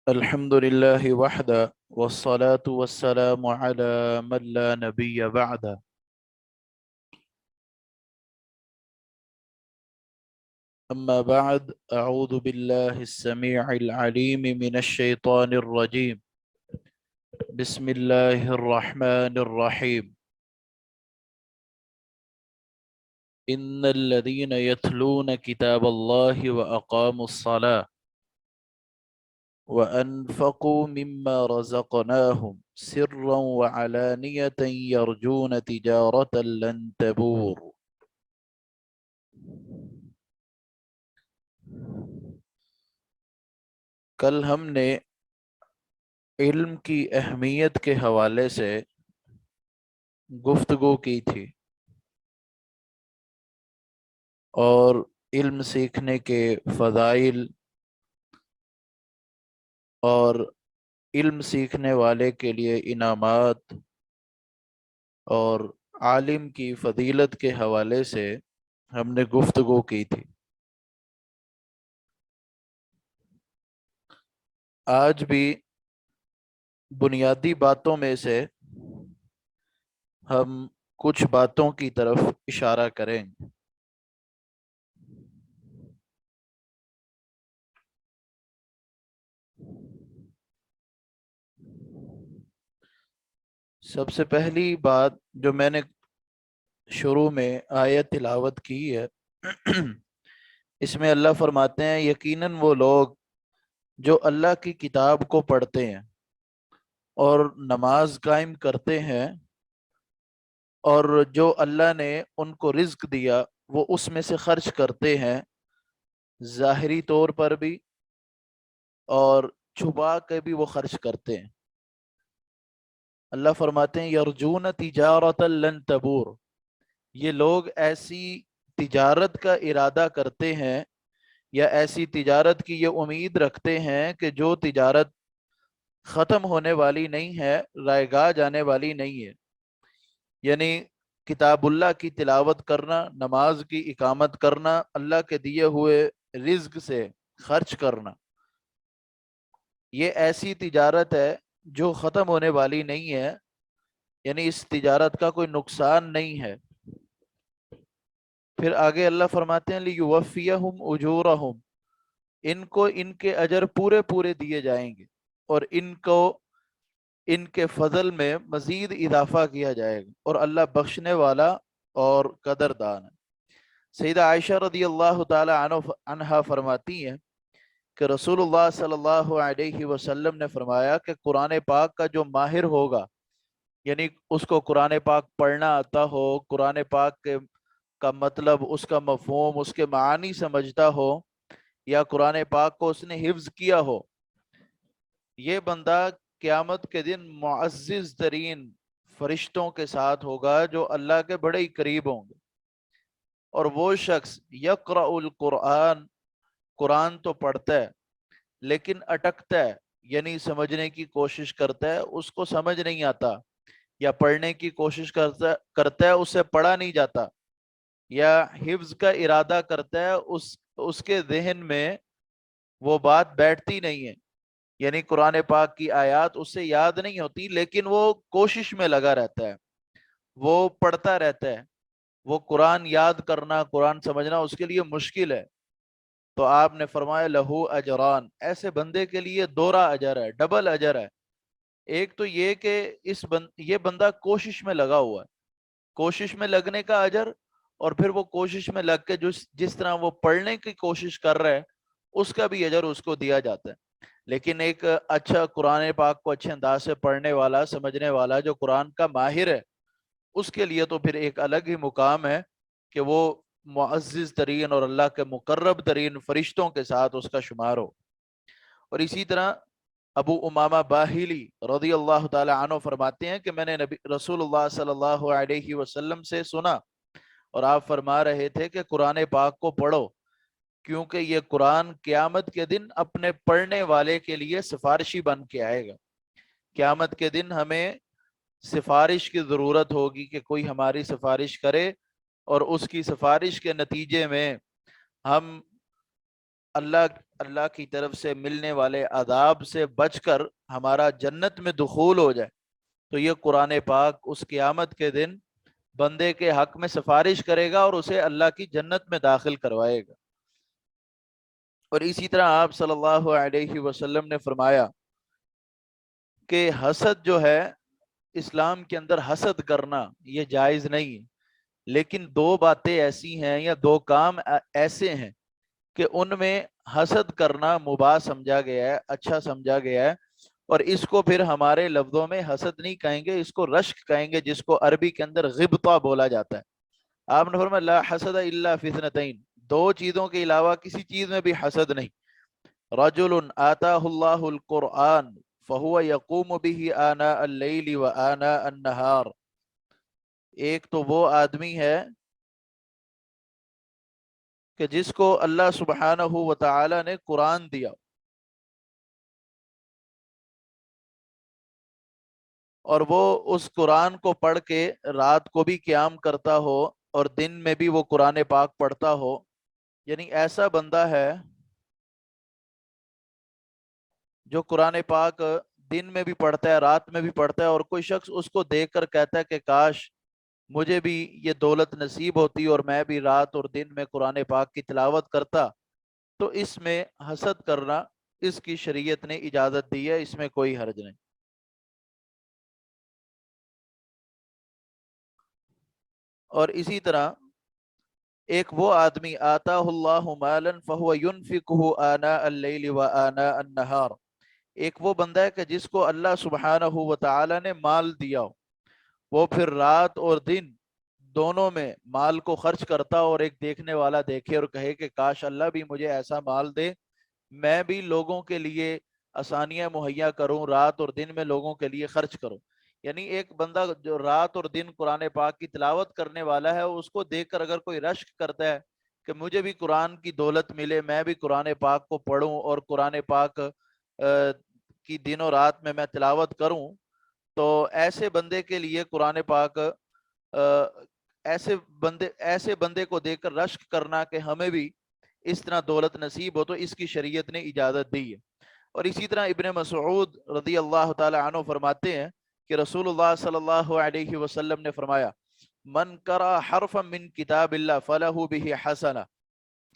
الحمد لله وحده والصلاة والسلام على من لا نبي بعده. أما بعد، أعوذ بالله السميع العليم من الشيطان الرجيم. بسم الله الرحمن الرحيم. إن الذين يتلون كتاب الله وأقاموا الصلاة وأنفقوا مما رزقناهم سرا وعلانية يرجون تجارة لن تبور. کل ہم نے علم کی اہمیت کے حوالے سے گفتگو کی تھی اور علم سیکھنے کے فضائل اور علم سیکھنے والے کے لیے انعامات اور عالم کی فضیلت کے حوالے سے ہم نے گفتگو کی تھی۔ آج بھی بنیادی باتوں میں سے ہم کچھ باتوں کی طرف اشارہ کریں گے۔ سب سے پہلی بات جو میں نے شروع میں آیت تلاوت کی ہے، اس میں اللہ فرماتے ہیں یقیناً وہ لوگ جو اللہ کی کتاب کو پڑھتے ہیں اور نماز قائم کرتے ہیں اور جو اللہ نے ان کو رزق دیا وہ اس میں سے خرچ کرتے ہیں، ظاہری طور پر بھی اور چھپا کے بھی وہ خرچ کرتے ہیں۔ اللہ فرماتے ہیں یرجون تجارت لن تبور، یہ لوگ ایسی تجارت کا ارادہ کرتے ہیں یا ایسی تجارت کی یہ امید رکھتے ہیں کہ جو تجارت ختم ہونے والی نہیں ہے، رائے گاہ جانے والی نہیں ہے، یعنی کتاب اللہ کی تلاوت کرنا، نماز کی اقامت کرنا، اللہ کے دیے ہوئے رزق سے خرچ کرنا، یہ ایسی تجارت ہے جو ختم ہونے والی نہیں ہے، یعنی اس تجارت کا کوئی نقصان نہیں ہے۔ پھر آگے اللہ فرماتے ہیں لیوفیہم اجورہم، ان کو ان کے اجر پورے پورے دیے جائیں گے اور ان کو ان کے فضل میں مزید اضافہ کیا جائے گا، اور اللہ بخشنے والا اور قدردان ہے۔ سیدہ عائشہ رضی اللہ تعالی عنہا فرماتی ہیں کہ رسول اللہ صلی اللہ علیہ وسلم نے فرمایا کہ قرآن پاک کا جو ماہر ہوگا، یعنی اس کو قرآن پاک پڑھنا آتا ہو، قرآن پاک کا مطلب، اس کا مفہوم، اس کے معانی سمجھتا ہو، یا قرآن پاک کو اس نے حفظ کیا ہو، یہ بندہ قیامت کے دن معزز ترین فرشتوں کے ساتھ ہوگا جو اللہ کے بڑے ہی قریب ہوں گے۔ اور وہ شخص یقرأ القرآن، قرآن تو پڑھتا ہے لیکن اٹکتا ہے، یعنی سمجھنے کی کوشش کرتا ہے، اس کو سمجھ نہیں آتا، یا پڑھنے کی کوشش کرتا ہے، اسے پڑھا نہیں جاتا، یا حفظ کا ارادہ کرتا ہے، اس کے ذہن میں وہ بات بیٹھتی نہیں ہے، یعنی قرآن پاک کی آیات اس سے یاد نہیں ہوتی، لیکن وہ کوشش میں لگا رہتا ہے، وہ پڑھتا رہتا ہے، وہ قرآن یاد کرنا، قرآن سمجھنا اس کے لیے مشکل ہے، تو آپ نے فرمایا لہو اجران، ایسے بندے کے لیے دوہرا اجر ہے، ڈبل اجر ہے۔ ایک تو یہ کہ یہ بندہ کوشش میں لگا ہوا ہے، کوشش میں لگنے کا اجر، اور پھر وہ کوشش میں لگ کے جس طرح وہ پڑھنے کی کوشش کر رہا ہے اس کا بھی اجر اس کو دیا جاتا ہے۔ لیکن ایک اچھا قرآن پاک کو اچھے انداز سے پڑھنے والا، سمجھنے والا، جو قرآن کا ماہر ہے، اس کے لیے تو پھر ایک الگ ہی مقام ہے کہ وہ معزز ترین اور اللہ کے مقرب ترین فرشتوں کے ساتھ اس کا شمار ہو۔ اور اسی طرح ابو امامہ باہلی رضی اللہ تعالی عنہ فرماتے ہیں کہ میں نے رسول اللہ صلی اللہ علیہ وسلم سے سنا، اور آپ فرما رہے تھے کہ قرآن پاک کو پڑھو، کیونکہ یہ قرآن قیامت کے دن اپنے پڑھنے والے کے لیے سفارشی بن کے آئے گا۔ قیامت کے دن ہمیں سفارش کی ضرورت ہوگی کہ کوئی ہماری سفارش کرے، اور اس کی سفارش کے نتیجے میں ہم اللہ کی طرف سے ملنے والے عذاب سے بچ کر ہمارا جنت میں دخول ہو جائے، تو یہ قرآن پاک اس قیامت کے دن بندے کے حق میں سفارش کرے گا اور اسے اللہ کی جنت میں داخل کروائے گا۔ اور اسی طرح آپ صلی اللہ علیہ وسلم نے فرمایا کہ حسد جو ہے، اسلام کے اندر حسد کرنا یہ جائز نہیں ہے، لیکن دو باتیں ایسی ہیں یا دو کام ایسے ہیں کہ ان میں حسد کرنا مباح سمجھا گیا ہے، اچھا سمجھا گیا ہے، اور اس کو پھر ہمارے لفظوں میں حسد نہیں کہیں گے، اس کو رشک کہیں گے، جس کو عربی کے اندر غبطہ بولا جاتا ہے۔ آپ نے فرمایا لا حسد الا فی اثنتین، دو چیزوں کے علاوہ کسی چیز میں بھی حسد نہیں۔ رجل آتاہ اللہ القرآن فہو یقوم به آناء اللیل و آناء النہار، ایک تو وہ آدمی ہے کہ جس کو اللہ سبحانہ و تعالی نے قرآن دیا اور وہ اس قرآن کو پڑھ کے رات کو بھی قیام کرتا ہو اور دن میں بھی وہ قرآن پاک پڑھتا ہو، یعنی ایسا بندہ ہے جو قرآن پاک دن میں بھی پڑھتا ہے، رات میں بھی پڑھتا ہے، اور کوئی شخص اس کو دیکھ کر کہتا ہے کہ کاش مجھے بھی یہ دولت نصیب ہوتی اور میں بھی رات اور دن میں قرآن پاک کی تلاوت کرتا، تو اس میں حسد کرنا اس کی شریعت نے اجازت دی ہے، اس میں کوئی حرج نہیں۔ اور اسی طرح ایک وہ آدمی آتاہ اللہ مالا فہو ینفقہ آناء اللیل و آناء النہار، ایک وہ بندہ ہے کہ جس کو اللہ سبحانہ و تعالی نے مال دیا ہو، وہ پھر رات اور دن دونوں میں مال کو خرچ کرتا اور ایک دیکھنے والا دیکھے اور کہے کہ کاش اللہ بھی مجھے ایسا مال دے، میں بھی لوگوں کے لیے آسانیاں مہیا کروں، رات اور دن میں لوگوں کے لیے خرچ کروں۔ یعنی ایک بندہ جو رات اور دن قرآن پاک کی تلاوت کرنے والا ہے، اس کو دیکھ کر اگر کوئی رشک کرتا ہے کہ مجھے بھی قرآن کی دولت ملے، میں بھی قرآن پاک کو پڑھوں اور قرآن پاک کی دن و رات میں تلاوت کروں، تو ایسے بندے کے لیے قرآن پاک ایسے بندے کو دیکھ کر رشک کرنا کہ ہمیں بھی اس طرح دولت نصیب ہو، تو اس کی شریعت نے اجازت دی ہے۔ اور اسی طرح ابن مسعود رضی اللہ تعالی عنہ فرماتے ہیں کہ رسول اللہ صلی اللہ علیہ وسلم نے فرمایا من قرأ حرفا من کتاب اللہ فلہ بہ حسنہ،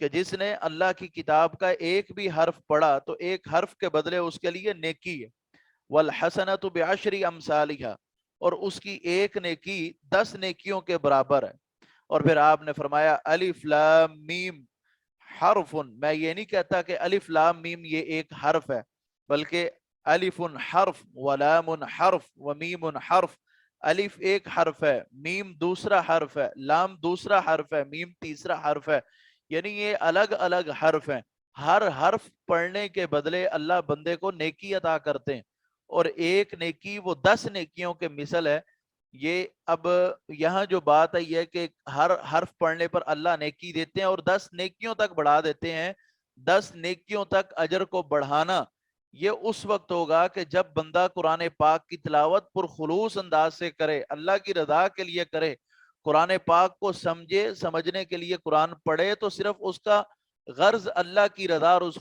کہ جس نے اللہ کی کتاب کا ایک بھی حرف پڑھا تو ایک حرف کے بدلے اس کے لیے نیکی ہے، والحسنۃ بعشر امثالها، اور اس کی ایک نیکی 10 نیکیوں کے برابر ہے۔ اور پھر آپ نے فرمایا الف لام میم حرف، میں یہ نہیں کہتا کہ الف لام میم یہ ایک حرف ہے، بلکہ الف حرف ولام حرف ومیم حرف، الف ایک حرف ہے، میم دوسرا حرف ہے، لام دوسرا حرف ہے، میم تیسرا حرف ہے، یعنی یہ الگ الگ حرف ہیں، ہر حرف پڑھنے کے بدلے اللہ بندے کو نیکی عطا کرتے ہیں، اور ایک نیکی وہ 10 نیکیوں کے مثل ہے۔ یہ اب یہاں جو بات ہے یہ کہ ہر حرف پڑھنے پر اللہ نیکی دیتے ہیں اور 10 نیکیوں تک بڑھا دیتے ہیں۔ 10 نیکیوں تک اجر کو بڑھانا یہ اس وقت ہوگا کہ جب بندہ قرآن پاک کی تلاوت پر خلوص انداز سے کرے، اللہ کی رضا کے لیے کرے، قرآن پاک کو سمجھے، سمجھنے کے لیے قرآن پڑھے، تو صرف اس کا غرض اللہ کی رضا اور اس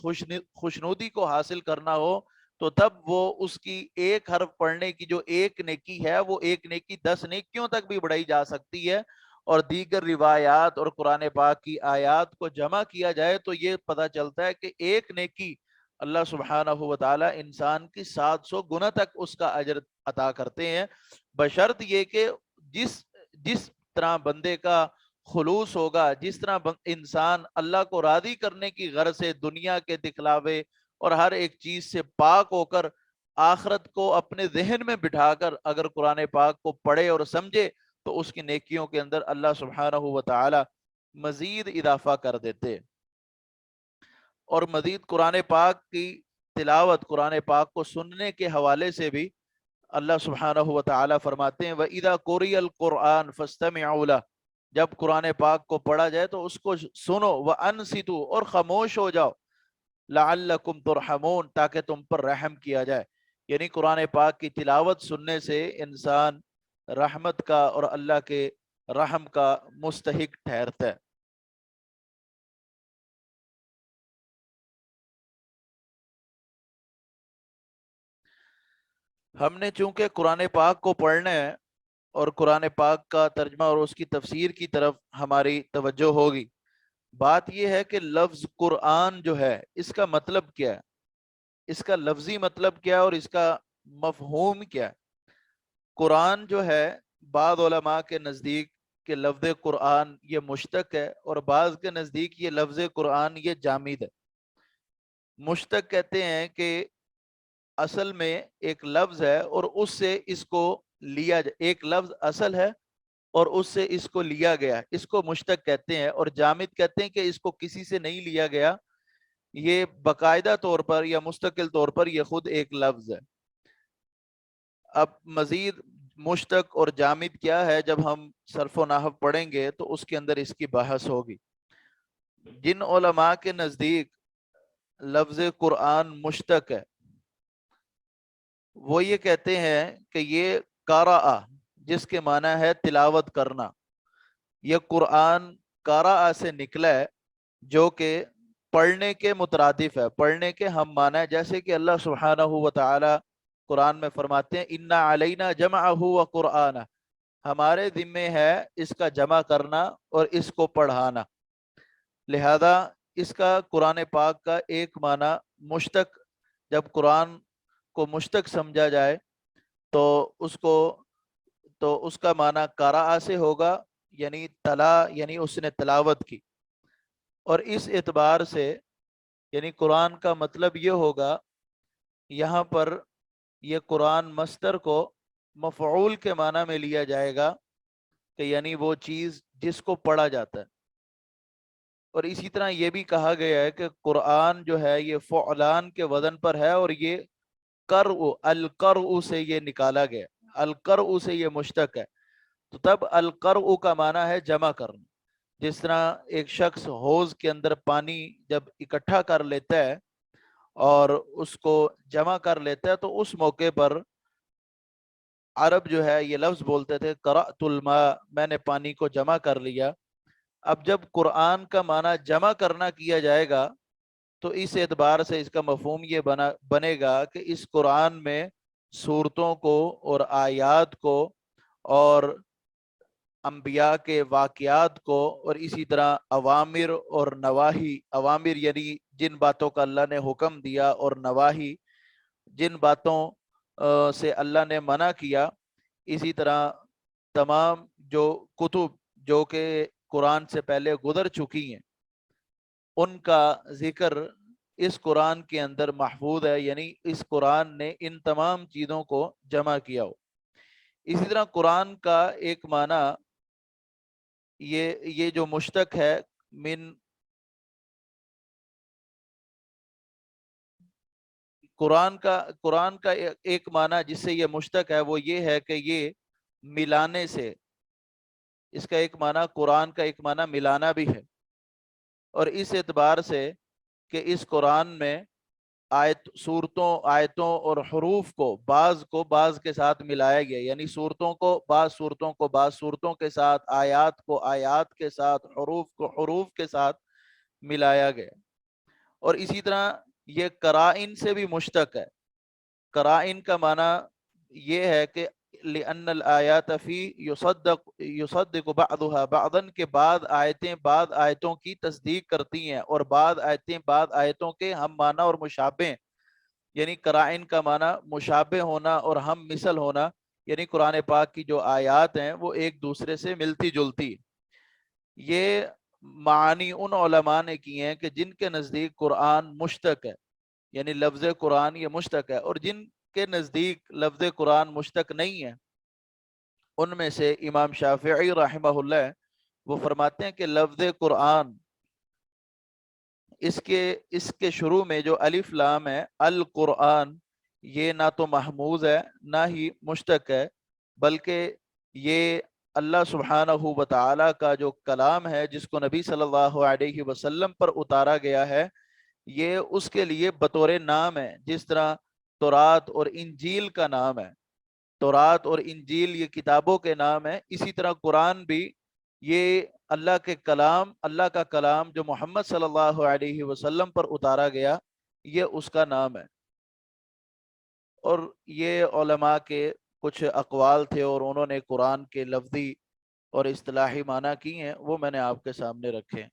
خوشنودی کو حاصل کرنا ہو، تو تب وہ اس کی ایک حرف پڑھنے کی جو ایک نیکی ہے، وہ ایک نیکی 10 نیکیوں تک بھی بڑھائی جا سکتی ہے۔ اور دیگر روایات اور قرآن پاک کی آیات کو جمع کیا جائے تو یہ پتہ چلتا ہے کہ ایک نیکی اللہ سبحانہ و تعالی انسان کی 700 گنا تک اس کا اجر عطا کرتے ہیں، بشرط یہ کہ جس طرح بندے کا خلوص ہوگا، جس طرح انسان اللہ کو راضی کرنے کی غرض سے دنیا کے دکھلاوے اور ہر ایک چیز سے پاک ہو کر آخرت کو اپنے ذہن میں بٹھا کر اگر قرآن پاک کو پڑھے اور سمجھے، تو اس کی نیکیوں کے اندر اللہ سبحانہ و تعالی مزید اضافہ کر دیتے۔ اور مزید قرآن پاک کی تلاوت، قرآن پاک کو سننے کے حوالے سے بھی اللہ سبحانہ و تعالی فرماتے ہیں وَإِذَا قُرِئَ الْقُرْآنُ فَاسْتَمِعُوا لَهُ، جب قرآن پاک کو پڑھا جائے تو اس کو سنو، وَأَنصِتُوا، اور خاموش ہو جاؤ، لَعَلَّكُمْ تُرْحَمُونَ، تاکہ تم پر رحم کیا جائے۔ یعنی قرآن پاک کی تلاوت سننے سے انسان رحمت کا اور اللہ کے رحم کا مستحق ٹھہرتا ہے۔ ہم نے چونکہ قرآن پاک کو پڑھنا ہے اور قرآن پاک کا ترجمہ اور اس کی تفسیر کی طرف ہماری توجہ ہوگی. بات یہ ہے کہ لفظ قرآن جو ہے اس کا مطلب کیا ہے، اس کا لفظی مطلب کیا ہے اور اس کا مفہوم کیا ہے. قرآن جو ہے بعض علماء کے نزدیک کہ لفظ قرآن یہ مشتق ہے، اور بعض کے نزدیک یہ لفظ قرآن یہ جامد ہے. مشتق کہتے ہیں کہ اصل میں ایک لفظ ہے اور اس سے اس کو لیا ایک لفظ اصل ہے اور اس سے اس کو لیا گیا، اس کو مشتق کہتے ہیں. اور جامد کہتے ہیں کہ اس کو کسی سے نہیں لیا گیا، یہ باقاعدہ طور پر یا مستقل طور پر یہ خود ایک لفظ ہے. اب مزید مشتق اور جامد کیا ہے جب ہم صرف و نحو پڑھیں گے تو اس کے اندر اس کی بحث ہوگی. جن علماء کے نزدیک لفظ قرآن مشتق ہے وہ یہ کہتے ہیں کہ یہ قرأ جس کے معنی ہے تلاوت کرنا، یہ قرآن قرأ سے نکلا ہے جو کہ پڑھنے کے مترادف ہے، پڑھنے کے ہم معنی ہے. جیسے کہ اللہ سبحانہ و تعالی قرآن میں فرماتے ہیں انا علینا جمعہ و قرآن، ہمارے ذمے ہے اس کا جمع کرنا اور اس کو پڑھانا. لہذا اس کا قرآن پاک کا ایک معنی مشتق، جب قرآن کو مشتق سمجھا جائے تو اس کا معنی قرأ سے ہوگا، یعنی تلا، یعنی اس نے تلاوت کی. اور اس اعتبار سے یعنی قرآن کا مطلب یہ ہوگا، یہاں پر یہ قرآن مصدر کو مفعول کے معنی میں لیا جائے گا کہ یعنی وہ چیز جس کو پڑھا جاتا ہے. اور اسی طرح یہ بھی کہا گیا ہے کہ قرآن جو ہے یہ فعلان کے وزن پر ہے اور یہ قرء، القرء سے یہ نکالا گیا، القرء سے یہ مشتق ہے. تو تب القرء کا معنی ہے جمع کرنا. جس طرح ایک شخص حوض کے اندر پانی جب اکٹھا کر لیتا ہے اور اس کو جمع کر لیتا ہے تو اس موقع پر عرب جو ہے یہ لفظ بولتے تھے قرأت الماء، میں نے پانی کو جمع کر لیا. اب جب قرآن کا معنی جمع کرنا کیا جائے گا تو اس اعتبار سے اس کا مفہوم یہ بنے گا کہ اس قرآن میں صورتوں کو اور آیات کو اور انبیاء کے واقعات کو اور اسی طرح اوامر اور نواہی، اوامر یعنی جن باتوں کا اللہ نے حکم دیا، اور نواہی جن باتوں سے اللہ نے منع کیا، اسی طرح تمام جو کتب جو کہ قرآن سے پہلے گزر چکی ہیں ان کا ذکر اس قرآن کے اندر محفوظ ہے. یعنی اس قرآن نے ان تمام چیزوں کو جمع کیا ہو. اسی طرح قرآن کا ایک معنی یہ جو مشتق ہے من قرآن کا ایک معنی جس سے یہ مشتق ہے وہ یہ ہے کہ یہ ملانے سے، اس کا ایک معنی قرآن کا ایک معنی ملانا بھی ہے. اور اس اعتبار سے کہ اس قرآن میں آیتوں اور حروف کو بعض کے ساتھ ملایا گیا، یعنی صورتوں کو بعض صورتوں کے ساتھ، آیات کو آیات کے ساتھ، حروف کو حروف کے ساتھ ملایا گیا. اور اسی طرح یہ قرائن سے بھی مشتق ہے. قرائن کا معنی یہ ہے کہ لأن الآیات فی یصدق بعضها بعضا، کے بعض آیتیں بعض آیتوں کی تصدیق کرتی ہیں اور بعض آیتیں بعض آیتوں کے ہم معنی اور مشابہ. یعنی قرائن کا معنی مشابہ ہونا اور ہم مثل ہونا، یعنی قرآن پاک کی جو آیات ہیں وہ ایک دوسرے سے ملتی جلتی. یہ معانی ان علماء نے کی ہیں کہ جن کے نزدیک قرآن مشتق ہے، یعنی لفظ قرآن یہ مشتق ہے. اور جن کے نزدیک لفظ قرآن مشتق نہیں ہے ان میں سے امام شافعی رحمہ اللہ وہ فرماتے ہیں کہ لفظ قرآن اس کے شروع میں جو الف لام ہے القرآن، یہ نہ تو محموز ہے نہ ہی مشتق ہے، بلکہ یہ اللہ سبحانہ و تعالی کا جو کلام ہے جس کو نبی صلی اللہ علیہ وسلم پر اتارا گیا ہے، یہ اس کے لیے بطور نام ہے. جس طرح تورات اور انجیل کا نام ہے، تورات اور انجیل یہ کتابوں کے نام ہیں، اسی طرح قرآن بھی یہ اللہ کے کلام، اللہ کا کلام جو محمد صلی اللہ علیہ وسلم پر اتارا گیا، یہ اس کا نام ہے. اور یہ علماء کے کچھ اقوال تھے اور انہوں نے قرآن کے لفظی اور اصطلاحی معنی کی ہیں، وہ میں نے آپ کے سامنے رکھے ہیں۔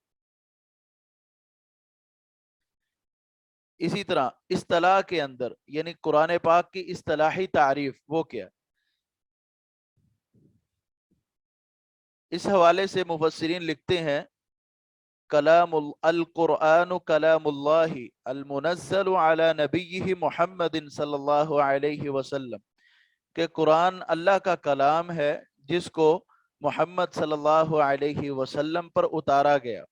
اسی طرح اصطلاح کے اندر یعنی قرآن پاک کی اصطلاحی تعریف وہ کیا؟ اس حوالے سے مفسرین لکھتے ہیں القرآن کلام اللہ المنزل علی نبیہ محمد صلی اللہ علیہ وسلم، کہ قرآن اللہ کا کلام ہے جس کو محمد صلی اللہ علیہ وسلم پر اتارا گیا،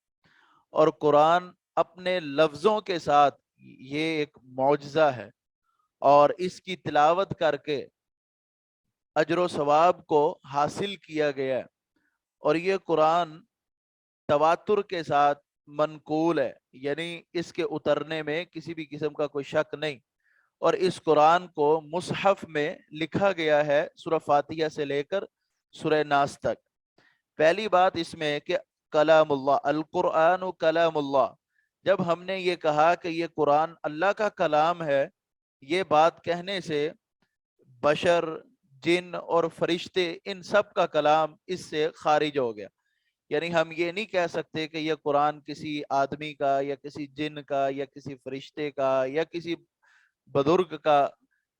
اور قرآن اپنے لفظوں کے ساتھ یہ ایک معجزہ ہے، اور اس کی تلاوت کر کے اجر و ثواب کو حاصل کیا گیا ہے، اور یہ قرآن تواتر کے ساتھ منقول ہے، یعنی اس کے اترنے میں کسی بھی قسم کا کوئی شک نہیں، اور اس قرآن کو مصحف میں لکھا گیا ہے سورہ فاتحہ سے لے کر سورہ ناس تک۔ پہلی بات اس میں کہ کلام اللہ، القرآن کلام اللہ، جب ہم نے یہ کہا کہ یہ قرآن اللہ کا کلام ہے، یہ بات کہنے سے بشر، جن اور فرشتے ان سب کا کلام اس سے خارج ہو گیا، یعنی ہم یہ نہیں کہہ سکتے کہ یہ قرآن کسی آدمی کا یا کسی جن کا یا کسی فرشتے کا یا کسی بزرگ کا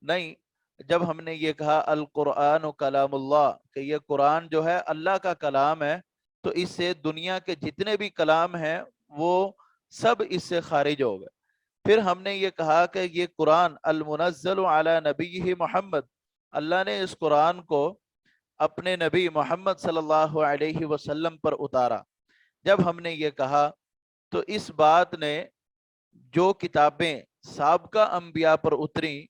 نہیں۔ جب ہم نے یہ کہا القرآن و کلام اللہ، کہ یہ قرآن جو ہے اللہ کا کلام ہے، تو اس سے دنیا کے جتنے بھی کلام ہیں وہ سب اس سے خارج ہو گئے۔ پھر ہم نے یہ کہا کہ یہ قرآن المنزل علی نبیہ محمد، اللہ نے اس قرآن کو اپنے نبی محمد صلی اللہ علیہ وسلم پر اتارا۔ جب ہم نے یہ کہا تو اس بات نے جو کتابیں سابقہ انبیاء پر اتری،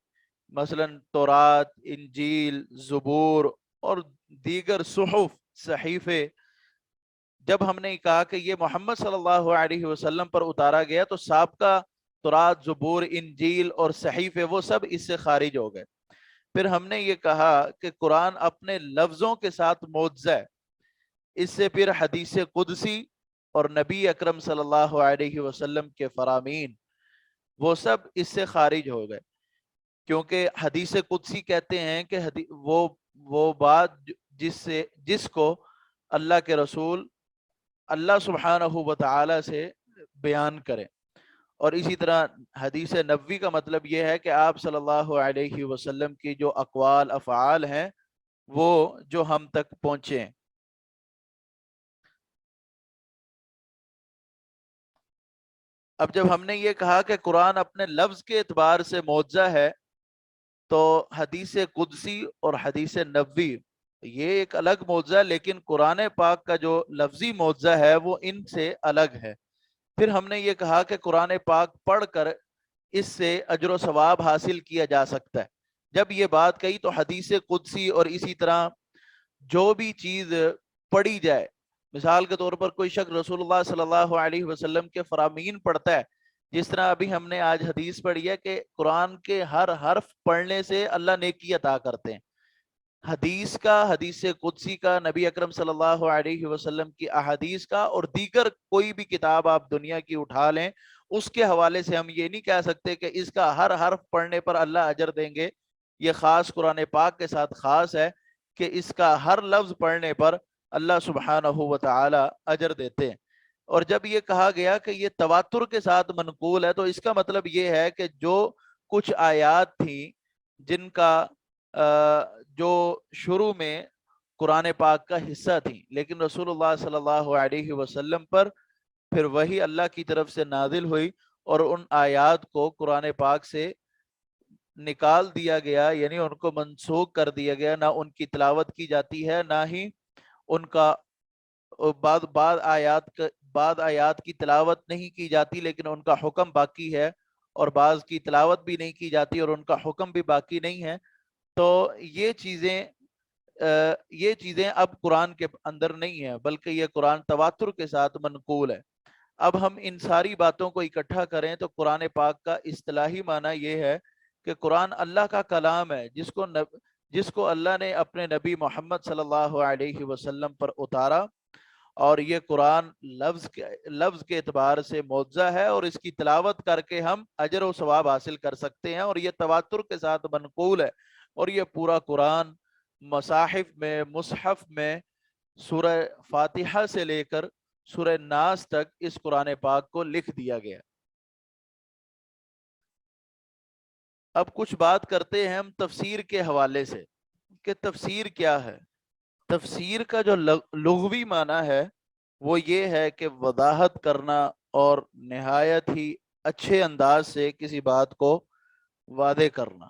مثلا تورات، انجیل، زبور اور دیگر صحف، صحیفے، جب ہم نے کہا کہ یہ محمد صلی اللہ علیہ وسلم پر اتارا گیا تو سابقہ تورات، زبور، انجیل اور صحیفے وہ سب اس سے خارج ہو گئے۔ پھر ہم نے یہ کہا کہ قرآن اپنے لفظوں کے ساتھ معجزہ ہے، اس سے پھر حدیث قدسی اور نبی اکرم صلی اللہ علیہ وسلم کے فرامین وہ سب اس سے خارج ہو گئے، کیونکہ حدیث قدسی کہتے ہیں کہ وہ بات جس کو اللہ کے رسول اللہ سبحانہ و تعالی سے بیان کریں، اور اسی طرح حدیث نبوی کا مطلب یہ ہے کہ آپ صلی اللہ علیہ وسلم کی جو اقوال افعال ہیں وہ جو ہم تک پہنچیں۔ اب جب ہم نے یہ کہا کہ قرآن اپنے لفظ کے اعتبار سے معجزہ ہے، تو حدیث قدسی اور حدیث نبوی یہ ایک الگ معجزہ ہے، لیکن قرآن پاک کا جو لفظی معجزہ ہے وہ ان سے الگ ہے۔ پھر ہم نے یہ کہا کہ قرآن پاک پڑھ کر اس سے اجر و ثواب حاصل کیا جا سکتا ہے۔ جب یہ بات کہی تو حدیث قدسی اور اسی طرح جو بھی چیز پڑھی جائے، مثال کے طور پر کوئی شخص رسول اللہ صلی اللہ علیہ وسلم کے فرامین پڑھتا ہے، جس طرح ابھی ہم نے آج حدیث پڑھی ہے کہ قرآن کے ہر حرف پڑھنے سے اللہ نیکی عطا کرتے ہیں۔ حدیث کا، حدیث قدسی کا، نبی اکرم صلی اللہ علیہ وسلم کی احادیث کا، اور دیگر کوئی بھی کتاب آپ دنیا کی اٹھا لیں، اس کے حوالے سے ہم یہ نہیں کہہ سکتے کہ اس کا ہر حرف پڑھنے پر اللہ اجر دیں گے۔ یہ خاص قرآن پاک کے ساتھ خاص ہے کہ اس کا ہر لفظ پڑھنے پر اللہ سبحانہ و تعالی اجر دیتے ہیں۔ اور جب یہ کہا گیا کہ یہ تواتر کے ساتھ منقول ہے، تو اس کا مطلب یہ ہے کہ جو کچھ آیات تھیں جن کا جو شروع میں قرآن پاک کا حصہ تھیں، لیکن رسول اللہ صلی اللہ علیہ وسلم پر پھر وہی اللہ کی طرف سے نازل ہوئی اور ان آیات کو قرآن پاک سے نکال دیا گیا، یعنی ان کو منسوخ کر دیا گیا، نہ ان کی تلاوت کی جاتی ہے، نہ ہی ان کا بعض آیات کی تلاوت نہیں کی جاتی لیکن ان کا حکم باقی ہے، اور بعض کی تلاوت بھی نہیں کی جاتی اور ان کا حکم بھی باقی نہیں ہے۔ تو یہ چیزیں اب قرآن کے اندر نہیں ہیں، بلکہ یہ قرآن تواتر کے ساتھ منقول ہے۔ اب ہم ان ساری باتوں کو اکٹھا کریں تو قرآن پاک کا اصطلاحی معنی یہ ہے کہ قرآن اللہ کا کلام ہے جس کو اللہ نے اپنے نبی محمد صلی اللہ علیہ وسلم پر اتارا، اور یہ قرآن لفظ کے اعتبار سے معجزہ ہے، اور اس کی تلاوت کر کے ہم اجر و ثواب حاصل کر سکتے ہیں، اور یہ تواتر کے ساتھ منقول ہے۔ اور یہ پورا قرآن مصاحف میں، مصحف میں، سورہ فاتحہ سے لے کر سورہ ناس تک اس قرآن پاک کو لکھ دیا گیا۔ اب کچھ بات کرتے ہیں ہم تفسیر کے حوالے سے کہ تفسیر کیا ہے۔ تفسیر کا جو لغوی معنی ہے وہ یہ ہے کہ وضاحت کرنا اور نہایت ہی اچھے انداز سے کسی بات کو واضح کرنا۔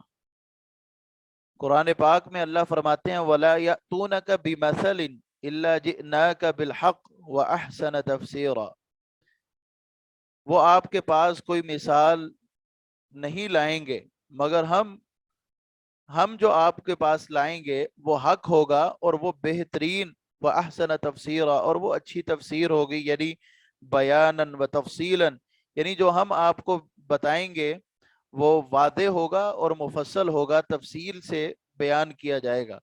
قرآن پاک میں اللہ فرماتے ہیں وَلَا يَأْتُونَكَ بِمَثَلٍ إِلَّا جِئْنَاكَ بِالْحَقِّ وَأَحْسَنَ تَفْسِيرًا، وہ آپ کے پاس کوئی مثال نہیں لائیں گے مگر ہم جو آپ کے پاس لائیں گے وہ حق ہوگا، اور وہ بہترین وَأَحْسَنَ تَفْسِيرًا، اور وہ اچھی تفسیر ہوگی، یعنی بیاناً و تفصیلاً، یعنی جو ہم آپ کو بتائیں گے وہ واضح ہوگا اور مفصل ہوگا، تفصیل سے بیان کیا جائے گا۔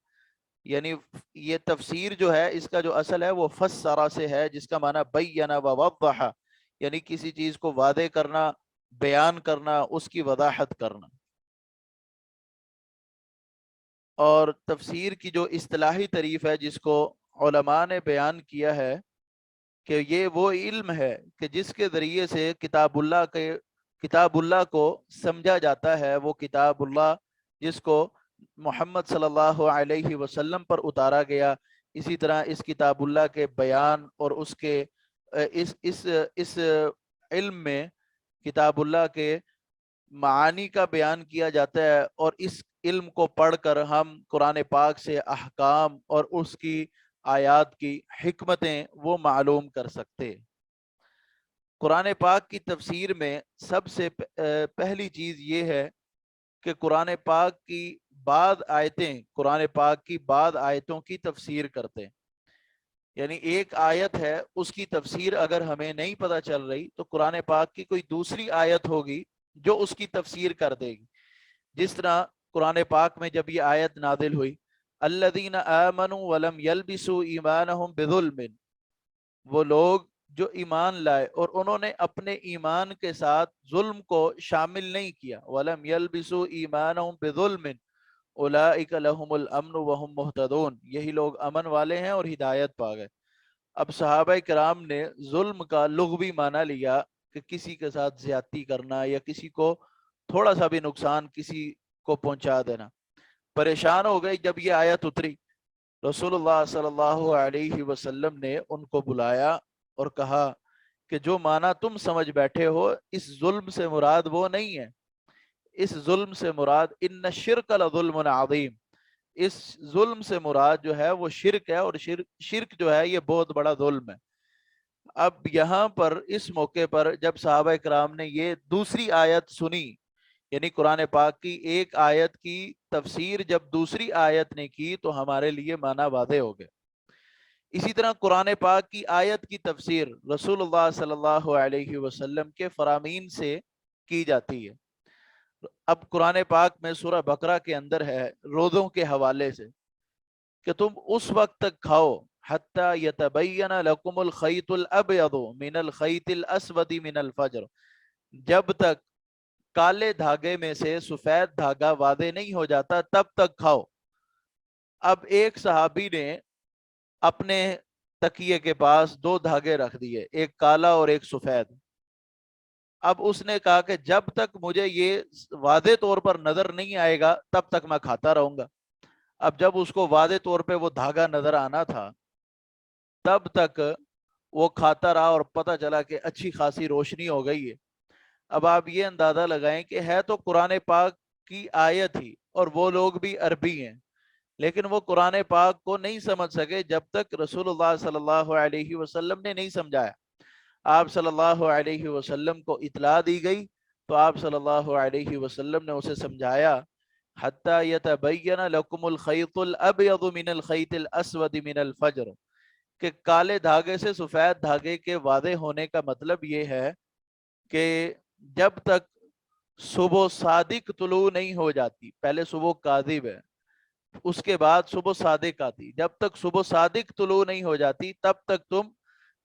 یعنی یہ تفسیر جو ہے اس کا جو اصل ہے وہ فسرا سے ہے، جس کا معنی بینا و وضح، یعنی کسی چیز کو واضح کرنا، بیان کرنا، اس کی وضاحت کرنا۔ اور تفسیر کی جو اصطلاحی تعریف ہے جس کو علماء نے بیان کیا ہے کہ یہ وہ علم ہے کہ جس کے ذریعے سے کتاب اللہ کو سمجھا جاتا ہے، وہ کتاب اللہ جس کو محمد صلی اللہ علیہ وسلم پر اتارا گیا، اسی طرح اس کتاب اللہ کے بیان اور اس کے اس علم میں کتاب اللہ کے معانی کا بیان کیا جاتا ہے، اور اس علم کو پڑھ کر ہم قرآن پاک سے احکام اور اس کی آیات کی حکمتیں وہ معلوم کر سکتے۔ قرآن پاک کی تفسیر میں سب سے پہلی چیز یہ ہے کہ قرآن پاک کی قرآن پاک کی بعض آیتوں کی تفسیر کرتے ہیں۔ یعنی ایک آیت ہے، اس کی تفسیر اگر ہمیں نہیں پتہ چل رہی تو قرآن پاک کی کوئی دوسری آیت ہوگی جو اس کی تفسیر کر دے گی۔ جس طرح قرآن پاک میں جب یہ آیت نازل ہوئی الذین آمنوا ولم یلبسوا ایمانہم بظلم، وہ لوگ جو ایمان لائے اور انہوں نے اپنے ایمان کے ساتھ ظلم کو شامل نہیں کیا، ولم یلبسوا ایمانہم بظلم اولئک لہم الامن وہم مہتدون، یہی لوگ امن والے ہیں اور ہدایت پا گئے۔ اب صحابہ کرام نے ظلم کا لغوی معنی لیا کہ کسی کے ساتھ زیادتی کرنا یا کسی کو تھوڑا سا بھی نقصان کسی کو پہنچا دینا۔ پریشان ہو گئے جب یہ آیت اتری، رسول اللہ صلی اللہ علیہ وسلم نے ان کو بلایا اور کہا کہ جو معنی تم سمجھ بیٹھے ہو اس ظلم سے مراد وہ نہیں ہے، اس ظلم سے مراد ان الشرک لظلم عظیم، اس ظلم سے مراد جو ہے وہ شرک ہے، اور شرک جو ہے یہ بہت بڑا ظلم ہے۔ اب یہاں پر اس موقع پر جب صحابہ کرام نے یہ دوسری آیت سنی، یعنی قرآن پاک کی ایک آیت کی تفسیر جب دوسری آیت نے کی تو ہمارے لیے معنی واضح ہو گئے۔ اسی طرح قرآن پاک کی آیت کی تفسیر رسول اللہ صلی اللہ علیہ وسلم کے فرامین سے کی جاتی ہے۔ اب قرآن پاک میں سورہ بقرہ کے اندر ہے روزوں کے حوالے سے کہ تم اس وقت تک کھاؤ حتی یتبین لکم الخیط الابیض من الخیط الاسود من الفجر، جب تک کالے دھاگے میں سے سفید دھاگا واضح نہیں ہو جاتا تب تک کھاؤ۔ اب ایک صحابی نے اپنے تکیے کے پاس دو دھاگے رکھ دیے، ایک کالا اور ایک سفید۔ اب اس نے کہا کہ جب تک مجھے یہ واضح طور پر نظر نہیں آئے گا تب تک میں کھاتا رہوں گا۔ اب جب اس کو واضح طور پہ وہ دھاگا نظر آنا تھا تب تک وہ کھاتا رہا، اور پتہ چلا کہ اچھی خاصی روشنی ہو گئی ہے۔ اب آپ یہ اندازہ لگائیں کہ ہے تو قرآن پاک کی آیت ہی، اور وہ لوگ بھی عربی ہیں، لیکن وہ قرآن پاک کو نہیں سمجھ سکے جب تک رسول اللہ صلی اللہ علیہ وسلم نے نہیں سمجھایا۔ آپ صلی اللہ علیہ وسلم کو اطلاع دی گئی تو آپ صلی اللہ علیہ وسلم نے اسے سمجھایا حتی یتبین لکم الخیط الابیض من الخیط الاسود من الفجر، کہ کالے دھاگے سے سفید دھاگے کے واضح ہونے کا مطلب یہ ہے کہ جب تک صبح صادق طلوع نہیں ہو جاتی، پہلے صبح کاذب ہے اس کے بعد صبح صادق آتی، جب تک صبح صادق طلوع نہیں ہو جاتی تب تک تم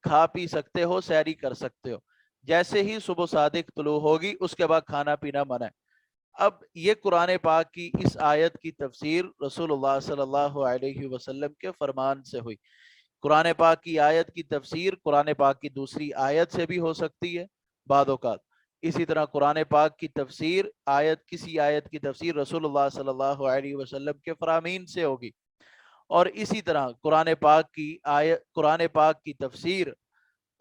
کھا پی سکتے ہو، سیری کر سکتے ہو، جیسے ہی صبح صادق طلوع ہوگی اس کے بعد کھانا پینا منع ہے۔ اب یہ قرآن پاک کی اس آیت کی تفسیر رسول اللہ صلی اللہ علیہ وسلم کے فرمان سے ہوئی۔ قرآن پاک کی آیت کی تفسیر قرآن پاک کی دوسری آیت سے بھی ہو سکتی ہے بعض اوقات، اسی طرح قرآن پاک کی تفسیر کسی آیت کی تفسیر رسول اللہ صلی اللہ علیہ وسلم کے فرامین سے ہوگی، اور اسی طرح قرآن پاک کی تفسیر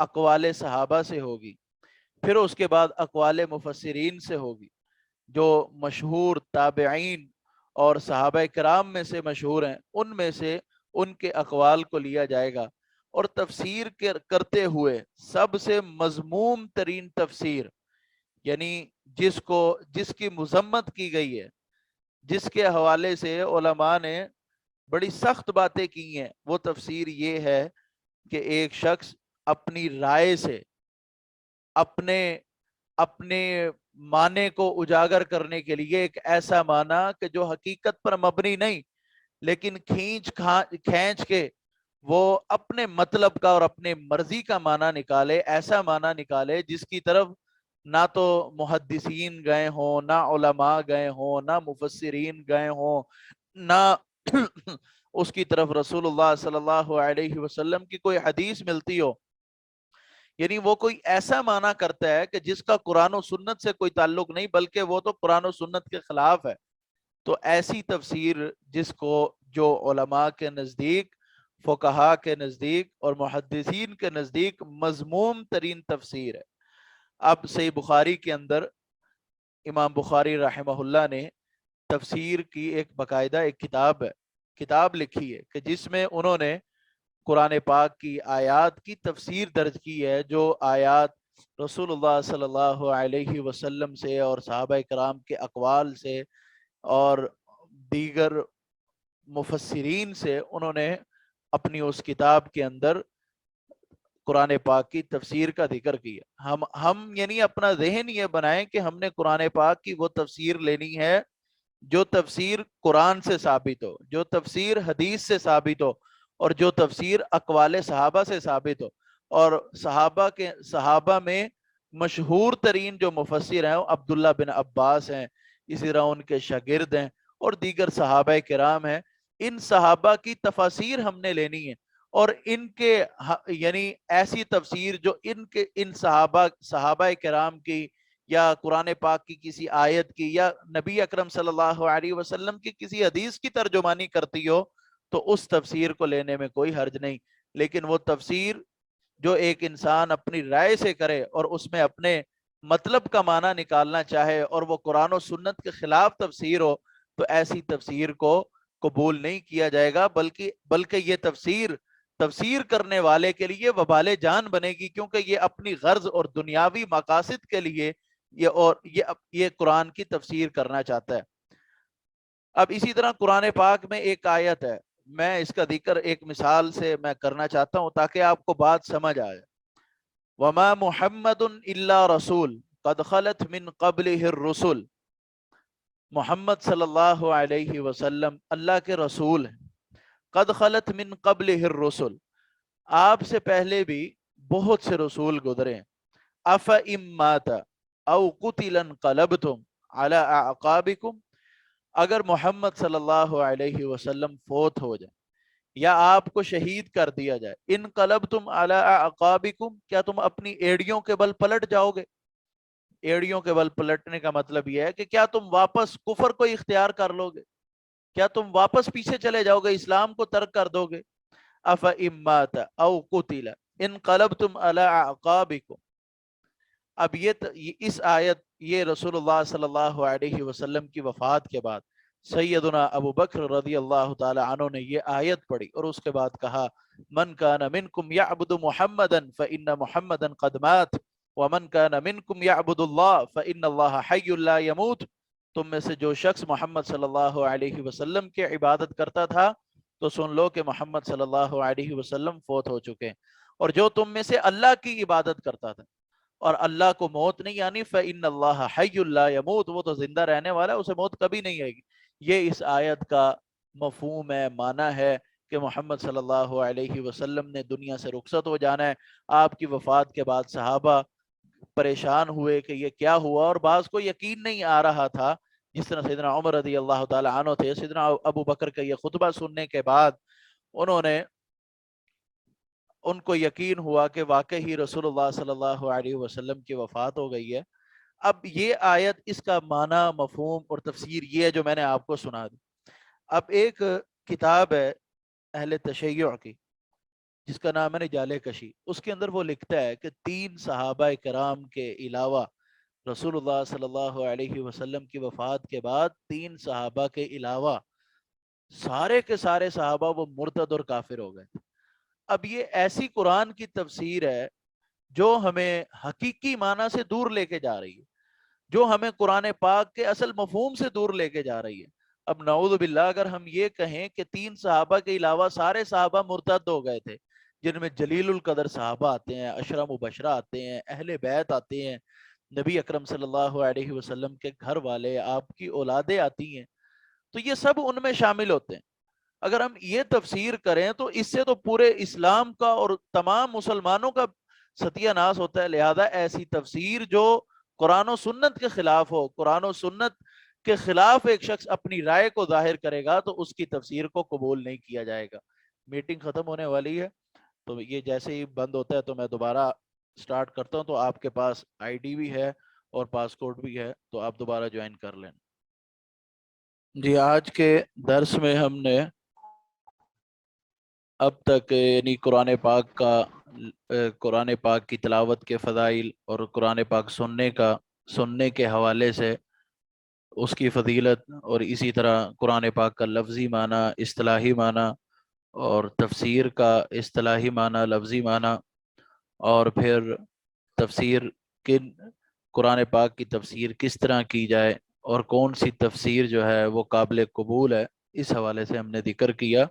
اقوال صحابہ سے ہوگی، پھر اس کے بعد اقوال مفسرین سے ہوگی، جو مشہور تابعین اور صحابہ کرام میں سے مشہور ہیں، ان میں سے ان کے اقوال کو لیا جائے گا، اور تفسیر کرتے ہوئے سب سے مذموم ترین تفسیر، یعنی جس کی مذمت کی گئی ہے، جس کے حوالے سے علماء نے بڑی سخت باتیں کی ہیں، وہ تفسیر یہ ہے کہ ایک شخص اپنی رائے سے اپنے معنی کو اجاگر کرنے کے لیے ایک ایسا معنی کہ جو حقیقت پر مبنی نہیں، لیکن کھینچ کے وہ اپنے مطلب کا اور اپنے مرضی کا معنی نکالے، ایسا معنی نکالے جس کی طرف نہ تو محدثین گئے ہوں، نہ علماء گئے ہوں، نہ مفسرین گئے ہوں، نہ اس کی طرف رسول اللہ صلی اللہ علیہ وسلم کی کوئی حدیث ملتی ہو، یعنی وہ کوئی ایسا معنی کرتا ہے کہ جس کا قرآن و سنت سے کوئی تعلق نہیں، بلکہ وہ تو قرآن و سنت کے خلاف ہے۔ تو ایسی تفسیر جو علماء کے نزدیک، فقہاء کے نزدیک اور محدثین کے نزدیک مذموم ترین تفسیر ہے۔ اب صحیح بخاری کے اندر امام بخاری رحمہ اللہ نے تفسیر کی ایک باقاعدہ ایک کتاب لکھی ہے کہ جس میں انہوں نے قرآن پاک کی آیات کی تفسیر درج کی ہے، جو آیات رسول اللہ صلی اللہ علیہ وسلم سے اور صحابہ کرام کے اقوال سے اور دیگر مفسرین سے انہوں نے اپنی اس کتاب کے اندر قرآن پاک کی تفسیر کا ذکر کیا۔ ہم یعنی اپنا ذہن یہ بنائیں کہ ہم نے قرآن پاک کی وہ تفسیر لینی ہے جو تفسیر قرآن سے ثابت ہو، جو تفسیر حدیث سے ثابت ہو، اور جو تفسیر اقوال صحابہ سے ثابت ہو۔ اور صحابہ میں مشہور ترین جو مفسر ہیں وہ عبداللہ بن عباس ہیں، اسی طرح ان کے شاگرد ہیں اور دیگر صحابہ کرام ہیں۔ ان صحابہ کی تفاسیر ہم نے لینی ہے، اور ان کے یعنی ایسی تفسیر جو ان صحابہ کرام کی یا قرآن پاک کی کسی آیت کی یا نبی اکرم صلی اللہ علیہ وسلم کی کسی حدیث کی ترجمانی کرتی ہو، تو اس تفسیر کو لینے میں کوئی حرج نہیں۔ لیکن وہ تفسیر جو ایک انسان اپنی رائے سے کرے اور اس میں اپنے مطلب کا معنی نکالنا چاہے اور وہ قرآن و سنت کے خلاف تفسیر ہو، تو ایسی تفسیر کو قبول نہیں کیا جائے گا، بلکہ یہ تفسیر کرنے والے کے لیے وبال جان بنے گی، کیونکہ یہ اپنی غرض اور دنیاوی مقاصد کے لیے یہ قرآن کی تفسیر کرنا چاہتا ہے۔ اب اسی طرح قرآن پاک میں ایک آیت ہے، میں اس کا ذکر ایک مثال سے میں کرنا چاہتا ہوں تاکہ آپ کو بات سمجھ آئے۔ وما محمد الا رسول قد خلت من قبلہ الرسل، محمد صلی اللہ علیہ وسلم اللہ کے رسول ہیں، قد خلت من قبلہ الرسل، آپ سے پہلے بھی بہت سے رسول گزرے ہیں۔ افئن مات او قتل انقلبتم علی اعقابکم، اگر محمد صلی اللہ علیہ وسلم فوت ہو جائے یا آپ کو شہید کر دیا جائے، انقلبتم علی اعقابکم، کیا تم اپنی ایڑیوں کے بل پلٹ جاؤ گے؟ ایڑیوں کے بل پلٹنے کا مطلب یہ ہے کہ کیا تم واپس کفر کو اختیار کر لو گے؟ کیا تم واپس پیچھے چلے جاؤ گے، اسلام کو ترک کر دو گے؟ افئن مات او قتل انقلبتم علی اعقابکم۔ اب اس آیت یہ رسول اللہ صلی اللہ علیہ وسلم کی وفات کے بعد سیدنا ابو بکر رضی اللہ تعالی عنہ نے یہ آیت پڑھی اور اس کے بعد کہا من کان منکم یعبد محمدا فإن محمدا قد مات ومن کان منکم یعبد اللہ فإن اللہ حی لا يموت، تم میں سے جو شخص محمد صلی اللہ علیہ وسلم کی عبادت کرتا تھا تو سن لو کہ محمد صلی اللہ علیہ وسلم فوت ہو چکے ہیں، اور جو تم میں سے اللہ کی عبادت کرتا تھا اور اللہ کو موت نہیں آنی، فإن اللہ حی لا يموت، وہ تو زندہ رہنے والا ہے، اسے موت کبھی نہیں آئے گی۔ یہ اس آیت کا مفہوم ہے، معنی ہے کہ محمد صلی اللہ علیہ وسلم نے دنیا سے رخصت ہو جانا ہے۔ آپ کی وفات کے بعد صحابہ پریشان ہوئے کہ یہ کیا ہوا، اور بعض کو یقین نہیں آ رہا تھا، جس طرح سیدنا عمر رضی اللہ تعالی عنہ تھے۔ سیدنا ابو بکر کا یہ خطبہ سننے کے بعد ان کو یقین ہوا کہ واقعی رسول اللہ صلی اللہ علیہ وسلم کی وفات ہو گئی ہے۔ اب یہ آیت، اس کا معنی، مفہوم اور تفسیر یہ ہے جو میں نے آپ کو سنا دی۔ اب ایک کتاب ہے اہل تشیع کی جس کا نام ہے نجال کشی، اس کے اندر وہ لکھتا ہے کہ 3 صحابہ کرام کے علاوہ رسول اللہ صلی اللہ علیہ وسلم کی وفات کے بعد 3 صحابہ کے علاوہ سارے کے سارے صحابہ وہ مرتد اور کافر ہو گئے تھے۔ اب یہ ایسی قرآن کی تفسیر ہے جو ہمیں حقیقی معنی سے دور لے کے جا رہی ہے، جو ہمیں قرآن پاک کے اصل مفہوم سے دور لے کے جا رہی ہے۔ اب نعوذ باللہ اگر ہم یہ کہیں کہ 3 صحابہ کے علاوہ سارے صحابہ مرتد ہو گئے تھے، جن میں جلیل القدر صحابہ آتے ہیں، عشرہ مبشرہ آتے ہیں، اہل بیت آتے ہیں، نبی اکرم صلی اللہ علیہ وسلم کے گھر والے، آپ کی اولادیں آتی ہیں، تو یہ سب ان میں شامل ہوتے ہیں۔ اگر ہم یہ تفسیر کریں تو اس سے تو پورے اسلام کا اور تمام مسلمانوں کا ستیہ ناس ہوتا ہے۔ لہذا ایسی تفسیر جو قرآن و سنت کے خلاف ہو، قرآن و سنت کے خلاف ایک شخص اپنی رائے کو ظاہر کرے گا تو اس کی تفسیر کو قبول نہیں کیا جائے گا۔ میٹنگ ختم ہونے والی ہے، تو یہ جیسے ہی بند ہوتا ہے تو میں دوبارہ سٹارٹ کرتا ہوں، تو آپ کے پاس آئی ڈی بھی ہے اور پاسکورڈ بھی ہے، تو آپ دوبارہ جوائن کر لیں۔ جی، آج کے درس میں ہم نے اب تک یعنی قرآن پاک کی تلاوت کے فضائل اور قرآن پاک سننے کے حوالے سے اس کی فضیلت، اور اسی طرح قرآن پاک کا لفظی معنی، اصطلاحی معنی، اور تفسیر کا اصطلاحی معنی، لفظی معنی، اور پھر تفسیر قرآن پاک کی تفسیر کس طرح کی جائے اور کون سی تفسیر جو ہے وہ قابل قبول ہے، اس حوالے سے ہم نے ذکر کیا۔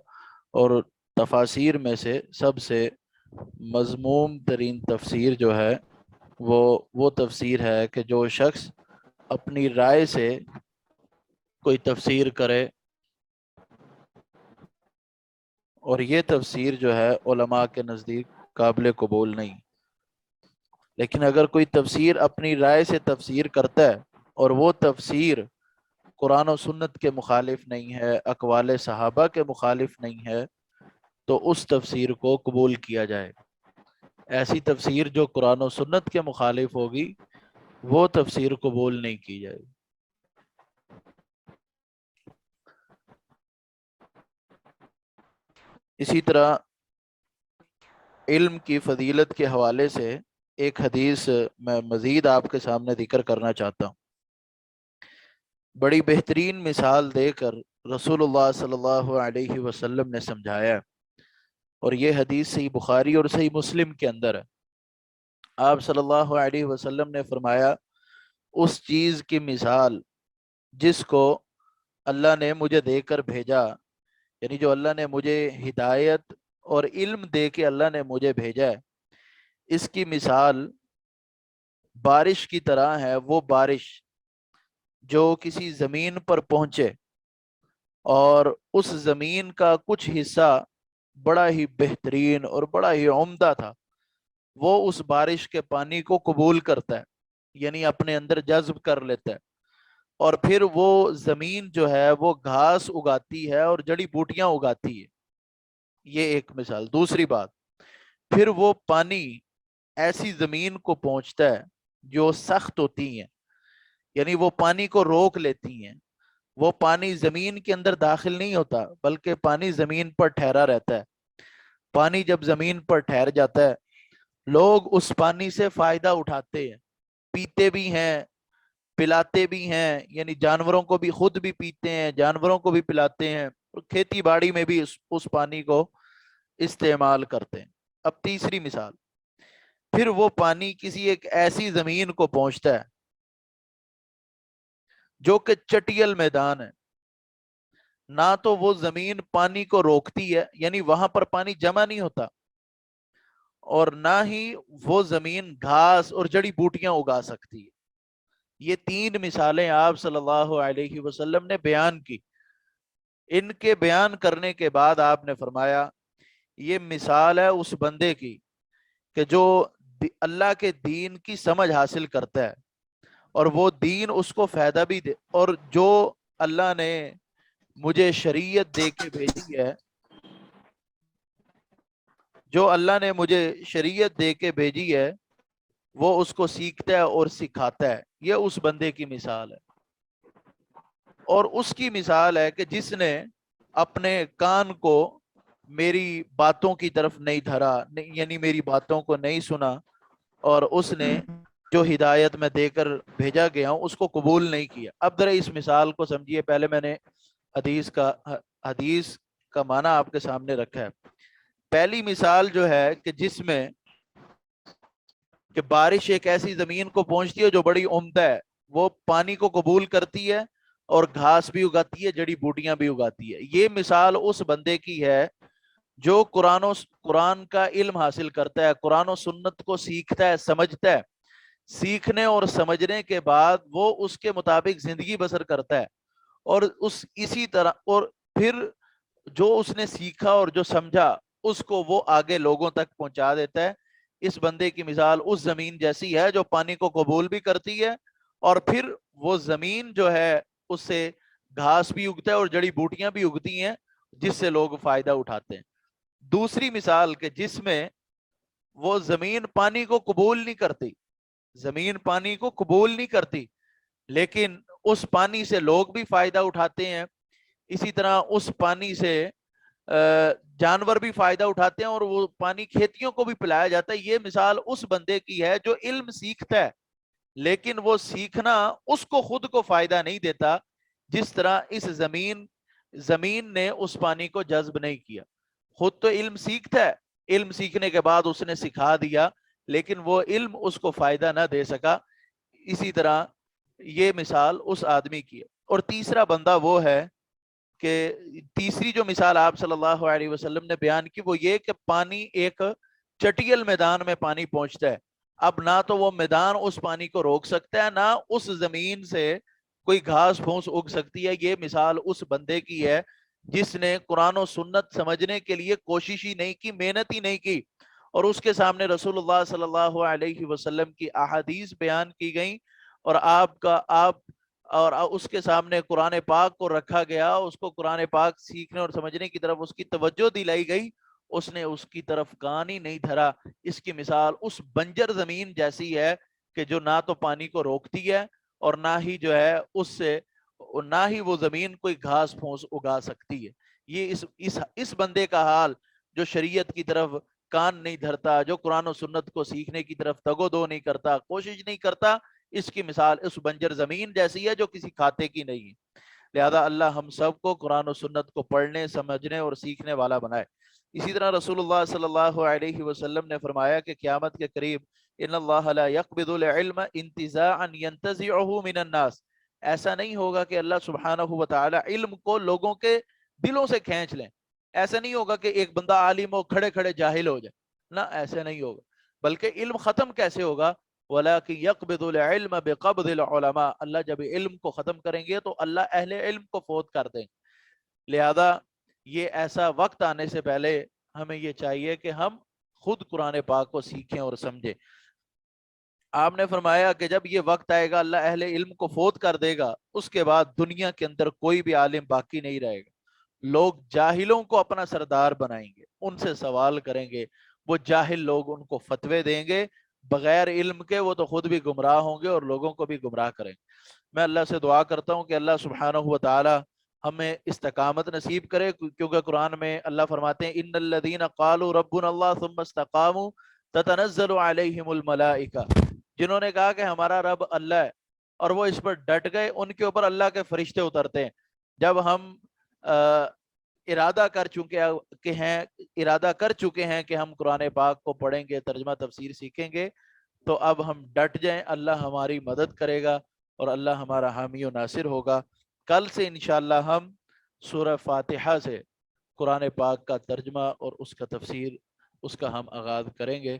اور تفاسیر میں سے سب سے مذموم ترین تفسیر جو ہے وہ تفسیر ہے کہ جو شخص اپنی رائے سے کوئی تفسیر کرے، اور یہ تفسیر جو ہے علماء کے نزدیک قابل قبول نہیں۔ لیکن اگر کوئی تفسیر اپنی رائے سے تفسیر کرتا ہے اور وہ تفسیر قرآن و سنت کے مخالف نہیں ہے، اقوال صحابہ کے مخالف نہیں ہے، تو اس تفسیر کو قبول کیا جائے۔ ایسی تفسیر جو قرآن و سنت کے مخالف ہوگی وہ تفسیر قبول نہیں کی جائے۔ اسی طرح علم کی فضیلت کے حوالے سے ایک حدیث میں مزید آپ کے سامنے ذکر کرنا چاہتا ہوں۔ بڑی بہترین مثال دے کر رسول اللہ صلی اللہ علیہ وسلم نے سمجھایا، اور یہ حدیث صحیح بخاری اور صحیح مسلم کے اندر ہے۔ آپ صلی اللہ علیہ وسلم نے فرمایا، اس چیز کی مثال جس کو اللہ نے مجھے دے کر بھیجا، یعنی جو اللہ نے مجھے ہدایت اور علم دے کے اللہ نے مجھے بھیجا ہے، اس کی مثال بارش کی طرح ہے۔ وہ بارش جو کسی زمین پر پہنچے اور اس زمین کا کچھ حصہ بڑا ہی بہترین اور بڑا ہی عمدہ تھا، وہ اس بارش کے پانی کو قبول کرتا ہے، یعنی اپنے اندر جذب کر لیتا ہے، اور پھر وہ زمین جو ہے وہ گھاس اگاتی ہے اور جڑی بوٹیاں اگاتی ہے۔ یہ ایک مثال۔ دوسری بات، پھر وہ پانی ایسی زمین کو پہنچتا ہے جو سخت ہوتی ہیں، یعنی وہ پانی کو روک لیتی ہیں۔ وہ پانی زمین کے اندر داخل نہیں ہوتا، بلکہ پانی زمین پر ٹھہرا رہتا ہے۔ پانی جب زمین پر ٹھہر جاتا ہے، لوگ اس پانی سے فائدہ اٹھاتے ہیں، پیتے بھی ہیں، پلاتے بھی ہیں، یعنی جانوروں کو بھی، خود بھی پیتے ہیں، جانوروں کو بھی پلاتے ہیں، اور کھیتی باڑی میں بھی اس پانی کو استعمال کرتے ہیں۔ اب تیسری مثال، پھر وہ پانی کسی ایک ایسی زمین کو پہنچتا ہے جو کہ چٹیل میدان ہے۔ نہ تو وہ زمین پانی کو روکتی ہے، یعنی وہاں پر پانی جمع نہیں ہوتا، اور نہ ہی وہ زمین گھاس اور جڑی بوٹیاں اگا سکتی ہے۔ یہ 3 مثالیں آپ صلی اللہ علیہ وسلم نے بیان کی۔ ان کے بیان کرنے کے بعد آپ نے فرمایا یہ مثال ہے اس بندے کی کہ جو اللہ کے دین کی سمجھ حاصل کرتا ہے اور وہ دین اس کو فائدہ بھی دے، اور جو اللہ نے مجھے شریعت دے کے بھیجی ہے، جو اللہ نے مجھے شریعت دے کے بھیجی ہے وہ اس کو سیکھتا ہے اور سکھاتا ہے، یہ اس بندے کی مثال ہے۔ اور اس کی مثال ہے کہ جس نے اپنے کان کو میری باتوں کی طرف نہیں دھرا، یعنی میری باتوں کو نہیں سنا، اور اس نے جو ہدایت میں دے کر بھیجا گیا ہوں اس کو قبول نہیں کیا۔ اب ذرا اس مثال کو سمجھیے، پہلے میں نے حدیث کا معنی آپ کے سامنے رکھا ہے۔ پہلی مثال جو ہے کہ جس میں کہ بارش ایک ایسی زمین کو پہنچتی ہے جو بڑی عمدہ ہے، وہ پانی کو قبول کرتی ہے اور گھاس بھی اگاتی ہے، جڑی بوٹیاں بھی اگاتی ہے۔ یہ مثال اس بندے کی ہے جو قرآن کا علم حاصل کرتا ہے، قرآن و سنت کو سیکھتا ہے، سمجھتا ہے، سیکھنے اور سمجھنے کے بعد وہ اس کے مطابق زندگی بسر کرتا ہے، اور اسی طرح اور پھر جو اس نے سیکھا اور جو سمجھا اس کو وہ آگے لوگوں تک پہنچا دیتا ہے۔ اس بندے کی مثال اس زمین جیسی ہے جو پانی کو قبول بھی کرتی ہے، اور پھر وہ زمین جو ہے اس سے گھاس بھی اگتا ہے اور جڑی بوٹیاں بھی اگتی ہیں جس سے لوگ فائدہ اٹھاتے ہیں۔ دوسری مثال کہ جس میں وہ زمین پانی کو قبول نہیں کرتی، زمین پانی کو قبول نہیں کرتی، لیکن اس پانی سے لوگ بھی فائدہ اٹھاتے ہیں، اسی طرح اس پانی سے جانور بھی فائدہ اٹھاتے ہیں، اور وہ پانی کھیتیوں کو بھی پلایا جاتا ہے۔ یہ مثال اس بندے کی ہے جو علم سیکھتا ہے لیکن وہ سیکھنا اس کو خود کو فائدہ نہیں دیتا، جس طرح اس زمین نے اس پانی کو جذب نہیں کیا۔ خود تو علم سیکھتا ہے، علم سیکھنے کے بعد اس نے سکھا دیا لیکن وہ علم اس کو فائدہ نہ دے سکا۔ اسی طرح یہ مثال اس آدمی کی ہے۔ اور تیسرا بندہ وہ ہے کہ تیسری جو مثال آپ صلی اللہ علیہ وسلم نے بیان کی وہ یہ کہ پانی ایک چٹیل میدان میں پانی پہنچتا ہے، اب نہ تو وہ میدان اس پانی کو روک سکتا ہے، نہ اس زمین سے کوئی گھاس پھوس اگ سکتی ہے۔ یہ مثال اس بندے کی ہے جس نے قرآن و سنت سمجھنے کے لیے کوشش ہی نہیں کی، محنت ہی نہیں کی، اور اس کے سامنے رسول اللہ صلی اللہ علیہ وسلم کی احادیث بیان کی گئیں، اور اس کے سامنے قرآن پاک کو رکھا گیا، اس کو قرآن پاک سیکھنے اور سمجھنے کی طرف اس کی توجہ دلائی گئی، اس نے اس کی طرف کان ہی نہیں دھرا۔ اس کی مثال اس بنجر زمین جیسی ہے کہ جو نہ تو پانی کو روکتی ہے اور نہ ہی جو ہے اس سے نہ ہی وہ زمین کوئی گھاس پھوس اگا سکتی ہے۔ یہ اس بندے کا حال جو شریعت کی طرف کان نہیں دھرتا، جو قرآن و سنت کو سیکھنے کی طرف تگ و دو نہیں کرتا، کوشش نہیں کرتا، اس کی مثال اس بنجر زمین جیسی ہے جو کسی کھاتے کی نہیں ہے۔ لہذا اللہ ہم سب کو قرآن و سنت کو پڑھنے، سمجھنے اور سیکھنے والا بنائے۔ اسی طرح رسول اللہ صلی اللہ علیہ وسلم نے فرمایا کہ قیامت کے قریب ان اللہ لا يقبض العلم انتزاعا ينتزعه من الناس، ایسا نہیں ہوگا کہ اللہ سبحانہ و تعالی علم کو لوگوں کے دلوں سے کھینچ لیں۔ ایسا نہیں ہوگا کہ ایک بندہ عالم ہو کھڑے کھڑے جاہل ہو جائے، نہ ایسا نہیں ہوگا، بلکہ علم ختم کیسے ہوگا؟ وَلَكِنْ يَقْبِضُ الْعِلْمَ بِقَبْضِ الْعُلَمَاء، اللہ جب علم کو ختم کریں گے تو اللہ اہل علم کو فوت کر دیں گے۔ لہذا یہ ایسا وقت آنے سے پہلے ہمیں یہ چاہیے کہ ہم خود قرآن پاک کو سیکھیں اور سمجھیں۔ آپ نے فرمایا کہ جب یہ وقت آئے گا اللہ اہل علم کو فوت کر دے گا، اس کے بعد دنیا کے اندر کوئی بھی عالم باقی نہیں رہے گا، لوگ جاہلوں کو اپنا سردار بنائیں گے، ان سے سوال کریں گے، وہ جاہل لوگ ان کو فتوے دیں گے بغیر علم کے، وہ تو خود بھی گمراہ ہوں گے اور لوگوں کو بھی گمراہ کریں گے۔ میں اللہ سے دعا کرتا ہوں کہ اللہ سبحانہ و تعالی ہمیں استقامت نصیب کرے، کیونکہ قرآن میں اللہ فرماتے ہیں ان الذین قالوا ربنا اللہ ثم استقاموا تتنزل علیہم الملائکہ، جنہوں نے کہا کہ ہمارا رب اللہ ہے اور وہ اس پر ڈٹ گئے، ان کے اوپر اللہ کے فرشتے اترتے ہیں۔ جب ہم ارادہ کر چکے ہیں کہ ہم قرآن پاک کو پڑھیں گے، ترجمہ تفسیر سیکھیں گے، تو اب ہم ڈٹ جائیں، اللہ ہماری مدد کرے گا اور اللہ ہمارا حامی و ناصر ہوگا۔ کل سے انشاءاللہ ہم سورہ فاتحہ سے قرآن پاک کا ترجمہ اور اس کا تفسیر، اس کا ہم آغاز کریں گے۔